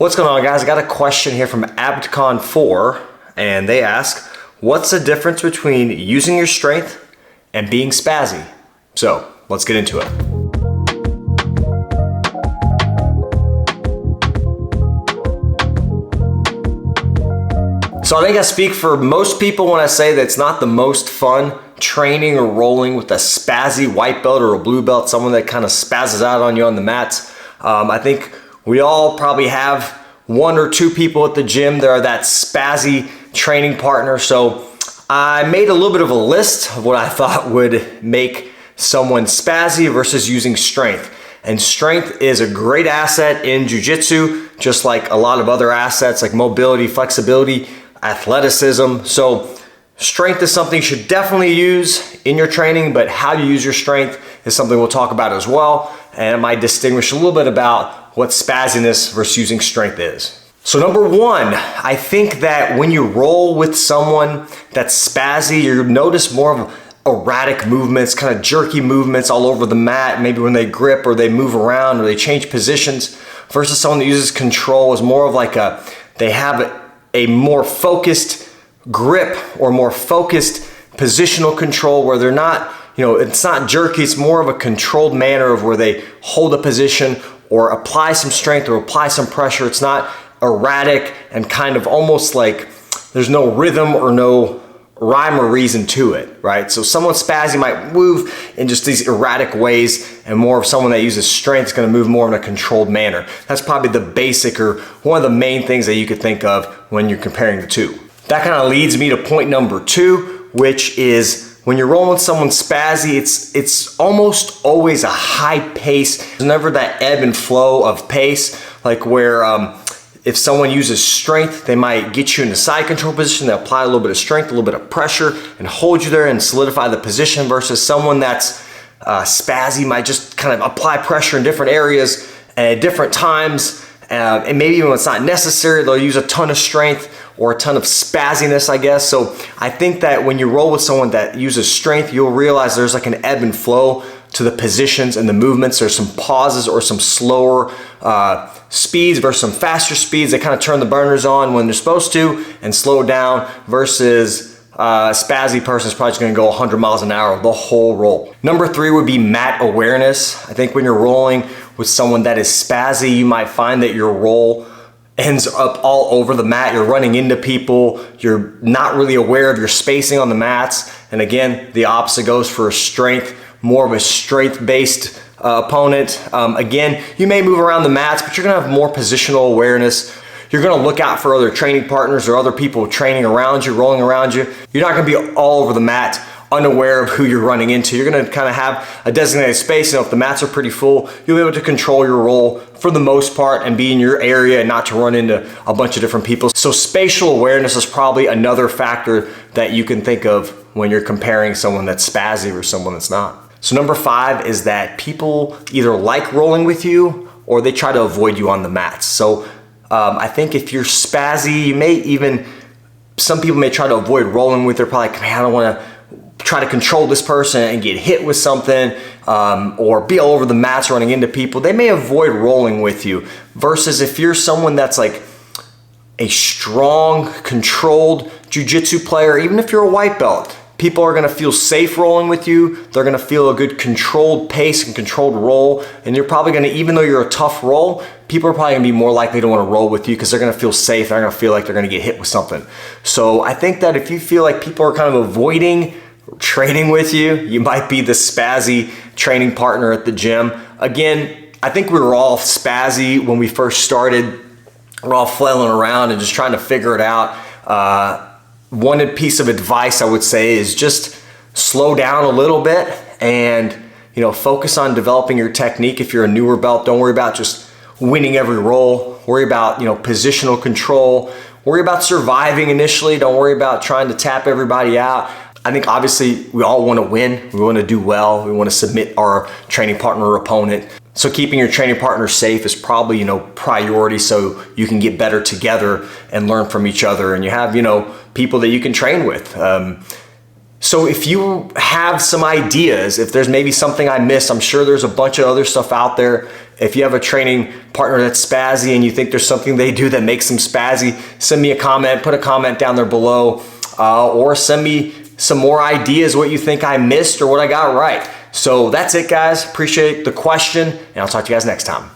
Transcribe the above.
What's going on, guys? I got a question here from Abtcon4, and they ask, what's the difference between using your strength and being spazzy? So let's get into it. So I think I speak for most people when I say that it's not the most fun training or rolling with a spazzy white belt or a blue belt, someone that kind of spazzes out on you on the mats. I think we all probably have one or two people at the gym that are that spazzy training partner. So I made a little bit of a list of what I thought would make someone spazzy versus using strength. And strength is a great asset in jiu-jitsu, just like a lot of other assets like mobility, flexibility, athleticism. So strength is something you should definitely use in your training, but how you use your strength is something we'll talk about as well. And I might distinguish a little bit about what spazziness versus using strength is. So number one, I think that when you roll with someone that's spazzy, you notice more of erratic movements, kind of jerky movements all over the mat, maybe when they grip or they move around or they change positions, versus someone that uses control is more of like they have a more focused grip or more focused positional control where they're not, it's not jerky, it's more of a controlled manner of where they hold a position or apply some strength or apply some pressure. It's not erratic and kind of almost like there's no rhythm or no rhyme or reason to it, right? So someone spazzy might move in just these erratic ways, and more of someone that uses strength is going to move more in a controlled manner. That's probably the basic or one of the main things that you could think of when you're comparing the two. That kind of leads me to point number two, which is when you're rolling with someone spazzy, it's almost always a high pace. There's never that ebb and flow of pace, like where if someone uses strength, they might get you in the side control position, they apply a little bit of strength, a little bit of pressure, and hold you there and solidify the position, versus someone that's spazzy might just kind of apply pressure in different areas at different times, and maybe even when it's not necessary, they'll use a ton of strength or a ton of spazziness, I guess. So I think that when you roll with someone that uses strength, you'll realize there's like an ebb and flow to the positions and the movements. There's some pauses or some slower speeds versus some faster speeds. They kind of turn the burners on when they're supposed to and slow down, versus a spazzy person is probably just gonna go 100 miles an hour the whole roll. Number three would be mat awareness. I think when you're rolling with someone that is spazzy, you might find that your roll ends up all over the mat. You're running into people. You're not really aware of your spacing on the mats. And again, the opposite goes for a strength, more of a strength-based opponent. Again, you may move around the mats, but you're gonna have more positional awareness. You're gonna look out for other training partners or other people training around you, rolling around you. You're not gonna be all over the mat, unaware of who you're running into. You're gonna kind of have a designated space. If the mats are pretty full, you'll be able to control your roll for the most part and be in your area and not to run into a bunch of different people. So spatial awareness is probably another factor that you can think of when you're comparing someone that's spazzy or someone that's not. So number five is that people either like rolling with you or they try to avoid you on the mats. So I think if you're spazzy, some people may try to avoid rolling with. They're probably like, man, I don't wanna try to control this person and get hit with something, or be all over the mats running into people. They may avoid rolling with you, versus if you're someone that's like a strong, controlled jiu-jitsu player, even if you're a white belt, people are gonna feel safe rolling with you. They're gonna feel a good controlled pace and controlled roll. And you're probably gonna, even though you're a tough roll, people are probably gonna be more likely to wanna roll with you because they're gonna feel safe. They're gonna feel like they're gonna get hit with something. So I think that if you feel like people are kind of avoiding training with you, you might be the spazzy training partner at the gym. Again, I think we were all spazzy when we first started. We're all flailing around and just trying to figure it out. One piece of advice I would say is just slow down a little bit and focus on developing your technique. If you're a newer belt, don't worry about just winning every roll. Worry about positional control. Worry about surviving initially. Don't worry about trying to tap everybody out. I think obviously we all want to win. We want to do well. We want to submit our training partner or opponent. So keeping your training partner safe is probably, priority, so you can get better together and learn from each other, and you have, people that you can train with. So if you have some ideas, if there's maybe something I missed, I'm sure there's a bunch of other stuff out there. If you have a training partner that's spazzy and you think there's something they do that makes them spazzy, send me a comment, put a comment down there below, or send me some more ideas, what you think I missed or what I got right. So that's it, guys. Appreciate the question, and I'll talk to you guys next time.